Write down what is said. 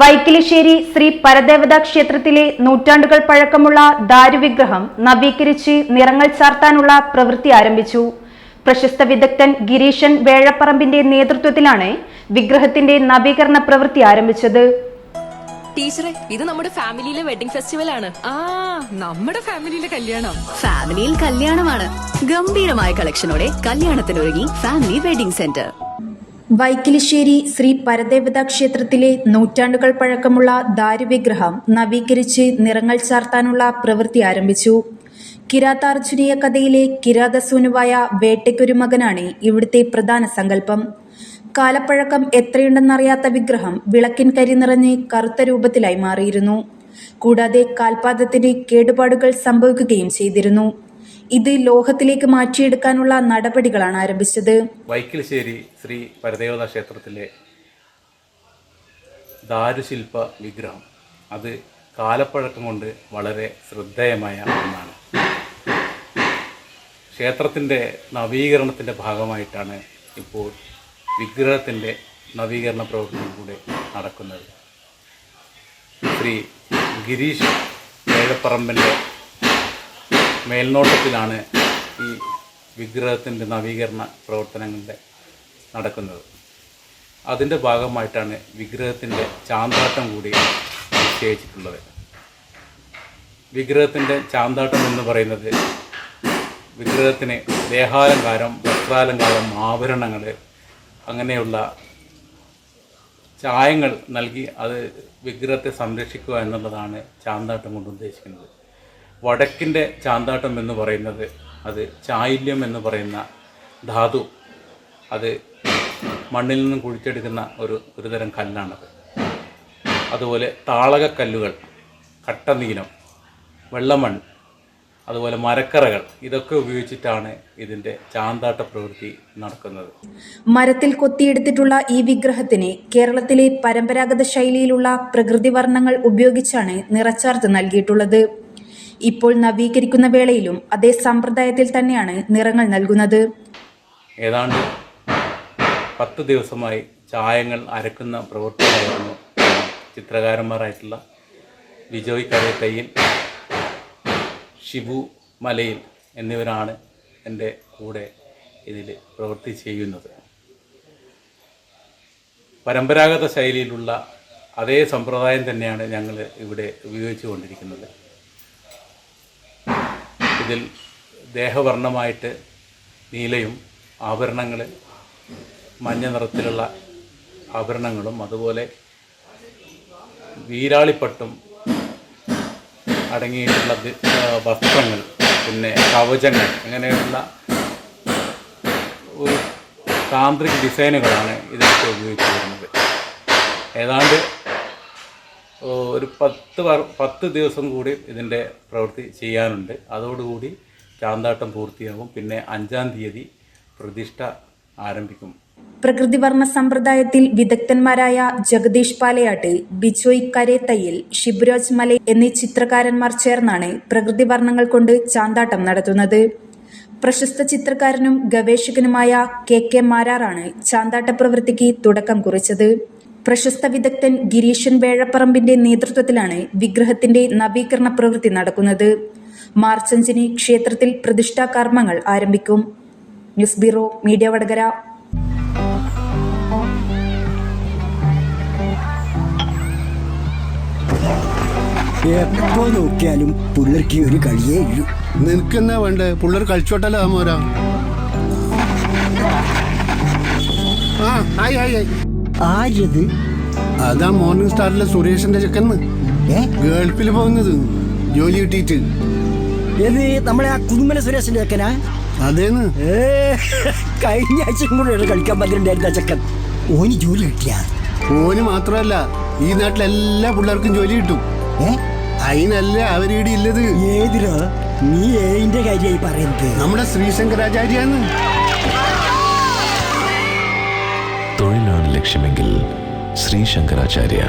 വൈക്കിലിശ്ശേരി ശ്രീ പരദേവതാ ക്ഷേത്രത്തിലെ നൂറ്റാണ്ടുകൾ പഴക്കമുള്ള ദാരുവിഗ്രഹം നവീകരിച്ച് നിറങ്ങൾ ചാർത്താനുള്ള പ്രവൃത്തി ആരംഭിച്ചു. പ്രശസ്ത വിദഗ്ധൻ ഗിരീശൻ വേഴപ്പറമ്പിന്റെ നേതൃത്വത്തിലാണ് വിഗ്രഹത്തിന്റെ നവീകരണ പ്രവൃത്തി ആരംഭിച്ചത്. ടീച്ചറെ, ഇത് നമ്മുടെ ഫാമിലിയിലെ വെഡിങ് ഫെസ്റ്റിവൽ ആണ്. നമ്മുടെ ഫാമിലിയിലെ കല്യാണം. ഫാമിലിയിൽ കല്യാണമാണ്. ഗംഭീരമായ കളക്ഷനോടെ കല്യാണത്തിനൊരുങ്ങി family wedding centre. Vaikkilissery Shri പരദേവതാ ക്ഷേത്രത്തിലെ നൂറ്റാണ്ടുകൾ പഴക്കമുള്ള ദാരുവിഗ്രഹം നവീകരിച്ച് നിറങ്ങൾ ചാർത്താനുള്ള പ്രവൃത്തി ആരംഭിച്ചു. കിരാതാർജുനീയ കഥയിലെ കിരാതസൂനുവായ വേട്ടയ്ക്കൊരു മകനാണ് ഇവിടുത്തെ പ്രധാന സങ്കല്പം. കാലപ്പഴക്കം എത്രയുണ്ടെന്നറിയാത്ത വിഗ്രഹം വിളക്കിൻ കരി നിറഞ്ഞ് കറുത്ത രൂപത്തിലായി മാറിയിരുന്നു. കൂടാതെ കാൽപാദത്തിന് കേടുപാടുകൾ സംഭവിക്കുകയും ചെയ്തിരുന്നു. ഇത് ലോഹത്തിലേക്ക് മാറ്റിയെടുക്കാനുള്ള നടപടികളാണ് ആരംഭിച്ചത്. വൈക്കിലിശ്ശേരി ശ്രീ പരദേവതാ ക്ഷേത്രത്തിലെ ദാരുശില്പ വിഗ്രഹം അത് കാലപ്പഴക്കം കൊണ്ട് വളരെ ശ്രദ്ധേയമായ ഒന്നാണ്. ക്ഷേത്രത്തിൻ്റെ നവീകരണത്തിൻ്റെ ഭാഗമായിട്ടാണ് ഇപ്പോൾ വിഗ്രഹത്തിൻ്റെ നവീകരണ പ്രവർത്തനം കൂടെ നടക്കുന്നത്. ശ്രീ ഗിരീഷ് വേഴപ്പറമ്പിൻ്റെ മേൽനോട്ടത്തിലാണ് ഈ വിഗ്രഹത്തിൻ്റെ നവീകരണ പ്രവർത്തനങ്ങളുടെ നടക്കുന്നത്. അതിൻ്റെ ഭാഗമായിട്ടാണ് വിഗ്രഹത്തിൻ്റെ ചാന്താട്ടം കൂടി നിശ്ചയിച്ചിട്ടുള്ളത്. വിഗ്രഹത്തിൻ്റെ ചാന്താട്ടം എന്ന് പറയുന്നത് വിഗ്രഹത്തിന് ദേഹാലങ്കാരം, വസ്ത്രാലങ്കാരം, ആഭരണങ്ങൾ അങ്ങനെയുള്ള ചായങ്ങൾ നൽകി അത് വിഗ്രഹത്തെ സംരക്ഷിക്കുക എന്നുള്ളതാണ് ചാന്താട്ടം കൊണ്ട് ഉദ്ദേശിക്കുന്നത്. വടക്കിൻ്റെ ചാന്താട്ടം എന്ന് പറയുന്നത് അത് ചായില്യം എന്ന് പറയുന്ന ധാതു, അത് മണ്ണിൽ നിന്നും കുഴിച്ചെടുക്കുന്ന ഒരു തരം കല്ലാണത്. അതുപോലെ താളകക്കല്ലുകൾ, കട്ടനീലം, വെള്ളമൺ, അതുപോലെ മരക്കറകൾ, ഇതൊക്കെ ഉപയോഗിച്ചിട്ടാണ് ഇതിൻ്റെ ചാന്താട്ട പ്രവൃത്തി നടക്കുന്നത്. മരത്തിൽ കൊത്തിയെടുത്തിട്ടുള്ള ഈ വിഗ്രഹത്തിന് കേരളത്തിലെ പരമ്പരാഗത ശൈലിയിലുള്ള പ്രകൃതി വർണ്ണങ്ങൾ ഉപയോഗിച്ചാണ് നിറച്ചാർത്ത് നൽകിയിട്ടുള്ളത്. ഇപ്പോൾ നവീകരിക്കുന്ന വേളയിലും അതേ സമ്പ്രദായത്തിൽ തന്നെയാണ് നിറങ്ങൾ നൽകുന്നത്. ഏതാണ്ട് 10 ദിവസമായി ചായങ്ങൾ അരക്കുന്ന പ്രവൃത്തിയായിരുന്നു ചിത്രകാരന്മാരായിട്ടുള്ള ബിജോയ് കരേത്തയ്യിൽ, ഷിബു മലയിൽ എന്നിവരാണ് എൻ്റെ കൂടെ ഇതിൽ പ്രവൃത്തി ചെയ്യുന്നത്. പരമ്പരാഗത ശൈലിയിലുള്ള അതേ സമ്പ്രദായം തന്നെയാണ് ഞങ്ങൾ ഇവിടെ ഉപയോഗിച്ചു കൊണ്ടിരിക്കുന്നത്. ഇതിൽ ദേഹവർണ്ണമായിട്ട് നീലയും, ആഭരണങ്ങൾ മഞ്ഞ നിറത്തിലുള്ള ആഭരണങ്ങളും, അതുപോലെ വീരാളിപ്പട്ടും അടങ്ങിയിട്ടുള്ള വസ്ത്രങ്ങൾ, പിന്നെ കവചങ്ങൾ, അങ്ങനെയുള്ള ഒരു താന്ത്രിക ഡിസൈനുകളാണ് ഇതിനൊക്കെ ഉപയോഗിച്ച് വരുന്നത്. ഏതാണ്ട് ഒരു 10 ദിവസം കൂടി ഇതിൻ്റെ പ്രവൃത്തി ചെയ്യാനുണ്ട്. അതോടുകൂടി ചാന്താട്ടം പൂർത്തിയാകും. പിന്നെ 5-ാം തീയതി പ്രതിഷ്ഠ ആരംഭിക്കും. പ്രകൃതിവർണ്ണ സമ്പ്രദായത്തിൽ വിദഗ്ധന്മാരായ ജഗദീഷ് പാലയാട്ട്, ബിജോയ് കരേത്തയ്യിൽ, ഷിബുരാജ് മല എന്നീ ചിത്രകാരന്മാർ ചേർന്നാണ് പ്രകൃതിവർണ്ണങ്ങൾ കൊണ്ട് ചാന്താട്ടം നടത്തുന്നത്. പ്രശസ്ത ചിത്രകാരനും ഗവേഷകനുമായ കെ മാരാറാണ് ചാന്താട്ട പ്രവൃത്തിക്ക് തുടക്കം കുറിച്ചത്. പ്രശസ്ത വിദഗ്ധൻ ഗിരീശൻ വേഴപ്പറമ്പിന്റെ നേതൃത്വത്തിലാണ് വിഗ്രഹത്തിന്റെ നവീകരണ പ്രവൃത്തി നടക്കുന്നത്. മാർച്ച് 5-ന് ക്ഷേത്രത്തിൽ പ്രതിഷ്ഠാ കർമ്മങ്ങൾ ആരംഭിക്കും. News bureau, media Vadakara. എപ്പോ നോക്കിയാലും പിള്ളേർക്ക് ഒരു കളിയേ ഇല്ലു. നിനക്കെന്നാ വേണ്ടേ? പിള്ളേർ കളിച്ചോട്ടല്ലോ മോരാ. ആരത്? അതാ മോർണിംഗ് സ്റ്റാറിലെ സുരേഷിന്റെ ചെക്കന്ന്. ഗൾഫിൽ പോകുന്നത് ജോലി കിട്ടിയിട്ട്. ഏത് നമ്മളെ ആ കുന്നുമല സുരേഷിന്റെ ചെക്കനാ? അതേന്ന്. കഴിഞ്ഞ ആഴ്ചയും കൂടെ കളിക്കാൻ പറ്റിണ്ടായിരുന്ന ചെക്കൻ. ഓന് ജോലി കിട്ടിയ? ഓന് മാത്രമല്ല, ഈ നാട്ടിലെ എല്ലാ പിള്ളേർക്കും ജോലി കിട്ടും. അതിനല്ല അവരീടെ ഇല്ലത്. ഏതിരോ നീ ഏതിന്റെ കാര്യമായി പറയുന്നത്? നമ്മുടെ ശ്രീശങ്കരാചാര്യാന്ന്. തൊഴിലാണ് ലക്ഷ്യമെങ്കിൽ ശ്രീ ശങ്കരാചാര്യ